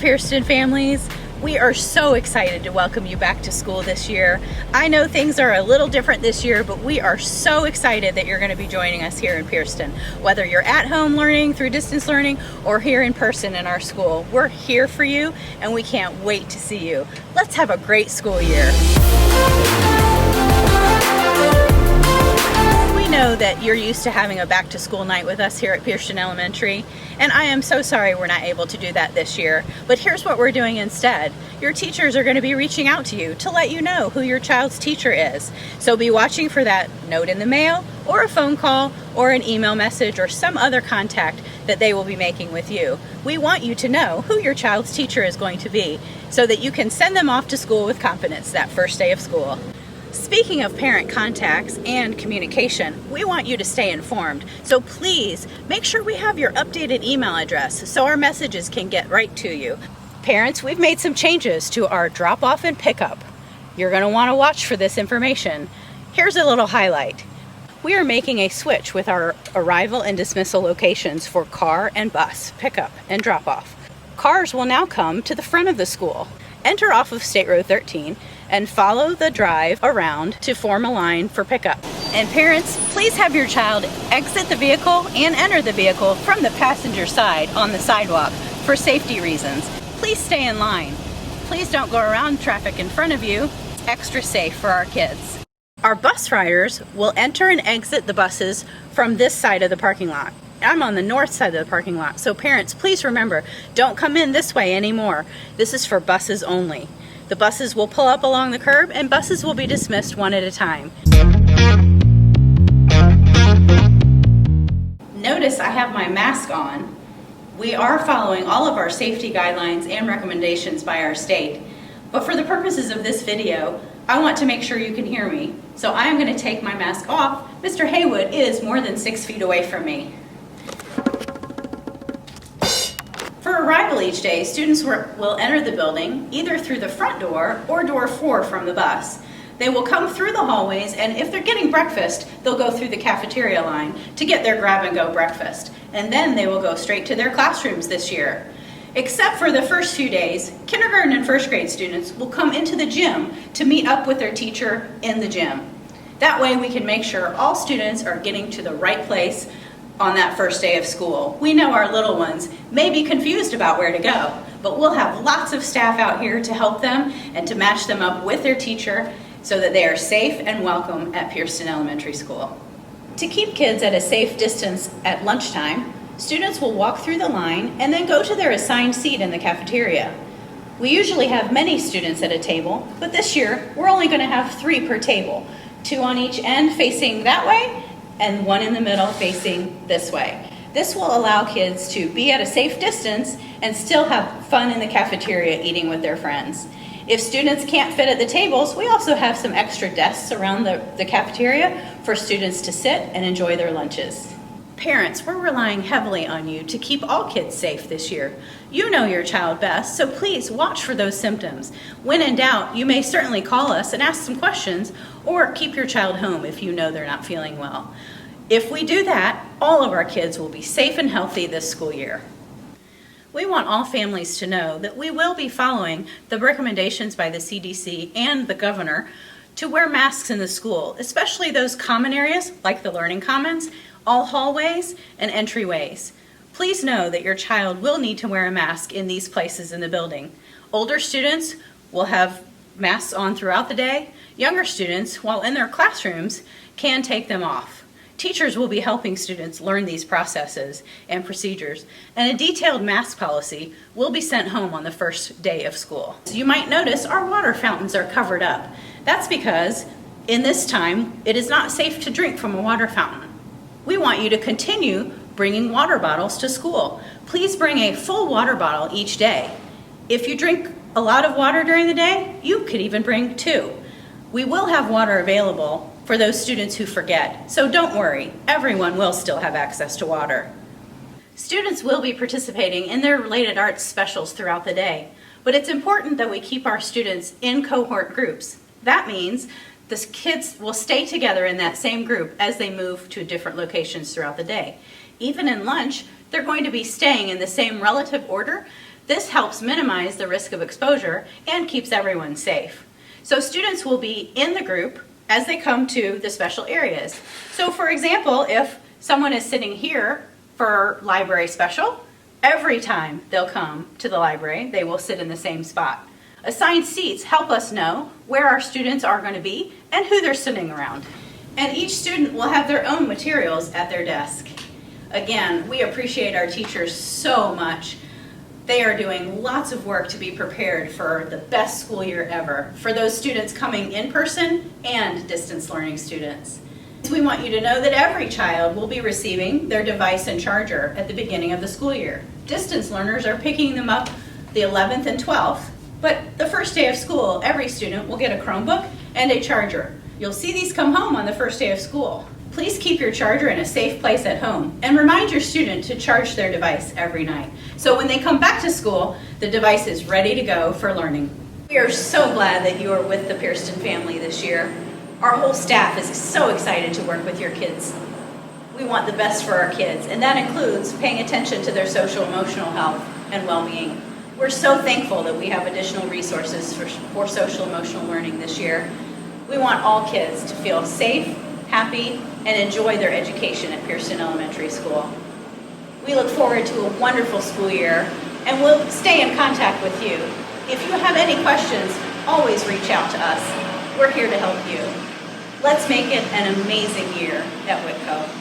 Pierceton families. We are so excited to welcome you back to school this year. I know things are a little different this year, but we are so excited that you're going to be joining us here in Pierceton. Whether you're at home learning through distance learning or here in person in our school, we're here for you and we can't wait to see you. Let's have a great school year. We know that you're used to having a back to school night with us here at Pierceton Elementary, and I am so sorry we're not able to do that this year, but here's what we're doing instead. Your teachers are going to be reaching out to you to let you know who your child's teacher is. So be watching for that note in the mail or a phone call or an email message or some other contact that they will be making with you. We want you to know who your child's teacher is going to be so that you can send them off to school with confidence that first day of school. Speaking of parent contacts and communication, we want you to stay informed. So please make sure we have your updated email address so our messages can get right to you. Parents, we've made some changes to our drop-off and pickup. You're going to want to watch for this information. Here's a little highlight. We are making a switch with our arrival and dismissal locations for car and bus pickup and drop-off. Cars will now come to the front of the school. Enter off of State Road 13 and follow the drive around to form a line for pickup. And parents, please have your child exit the vehicle and enter the vehicle from the passenger side on the sidewalk for safety reasons. Please stay in line. Please don't go around traffic in front of you. Extra safe for our kids. Our bus riders will enter and exit the buses from this side of the parking lot. I'm on the north side of the parking lot, so parents, please remember, don't come in this way anymore. This is for buses only. The buses will pull up along the curb and buses will be dismissed one at a time. Notice I have my mask on. We are following all of our safety guidelines and recommendations by our state. But for the purposes of this video, I want to make sure you can hear me. So I am going to take my mask off. Mr. Haywood is more than 6 feet away from me. For arrival each day, students will enter the building either through the front door or door 4 from the bus. They will come through the hallways, and if they're getting breakfast, they'll go through the cafeteria line to get their grab-and-go breakfast. And then they will go straight to their classrooms this year. Except for the first few days, kindergarten and first grade students will come into the gym to meet up with their teacher in the gym. That way we can make sure all students are getting to the right place on that first day of school. We know our little ones may be confused about where to go, but we'll have lots of staff out here to help them and to match them up with their teacher so that they are safe and welcome at Pierceton Elementary School. To keep kids at a safe distance at lunchtime, students will walk through the line and then go to their assigned seat in the cafeteria. We usually have many students at a table, but this year we're only going to have 3 per table, 2 on each end facing that way and 1 in the middle facing this way. This will allow kids to be at a safe distance and still have fun in the cafeteria eating with their friends. If students can't fit at the tables, we also have some extra desks around the cafeteria for students to sit and enjoy their lunches. Parents, we're relying heavily on you to keep all kids safe this year. You know your child best, so please watch for those symptoms. When in doubt, you may certainly call us and ask some questions, or keep your child home if you know they're not feeling well. If we do that, all of our kids will be safe and healthy this school year. We want all families to know that we will be following the recommendations by the CDC and the governor to wear masks in the school, especially those common areas like the learning commons, all hallways and entryways. Please know that your child will need to wear a mask in these places in the building. Older students will have masks on throughout the day. Younger students, while in their classrooms, can take them off. Teachers will be helping students learn these processes and procedures, and a detailed mask policy will be sent home on the first day of school. You might notice our water fountains are covered up. That's because in this time, it is not safe to drink from a water fountain. We want you to continue bringing water bottles to school. Please bring a full water bottle each day. If you drink a lot of water during the day, you could even bring 2. We will have water available for those students who forget, so don't worry, everyone will still have access to water. Students will be participating in their related arts specials throughout the day, but it's important that we keep our students in cohort groups. That means the kids will stay together in that same group as they move to different locations throughout the day. Even in lunch, they're going to be staying in the same relative order This helps minimize the risk of exposure and keeps everyone safe. So students will be in the group as they come to the special areas. So for example, if someone is sitting here for library special, every time they'll come to the library, they will sit in the same spot. Assigned seats help us know where our students are going to be and who they're sitting around. And each student will have their own materials at their desk. Again, we appreciate our teachers so much. They are doing lots of work to be prepared for the best school year ever, for those students coming in person and distance learning students. We want you to know that every child will be receiving their device and charger at the beginning of the school year. Distance learners are picking them up the 11th and 12th, but the first day of school, every student will get a Chromebook and a charger. You'll see these come home on the first day of school. Please keep your charger in a safe place at home and remind your student to charge their device every night. So when they come back to school, the device is ready to go for learning. We are so glad that you are with the Pierceton family this year. Our whole staff is so excited to work with your kids. We want the best for our kids, and that includes paying attention to their social emotional health and well-being. We're so thankful that we have additional resources for social emotional learning this year. We want all kids to feel safe, happy, and enjoy their education at Pierceton Elementary School. We look forward to a wonderful school year, and we'll stay in contact with you. If you have any questions, always reach out to us. We're here to help you. Let's make it an amazing year at Whitco.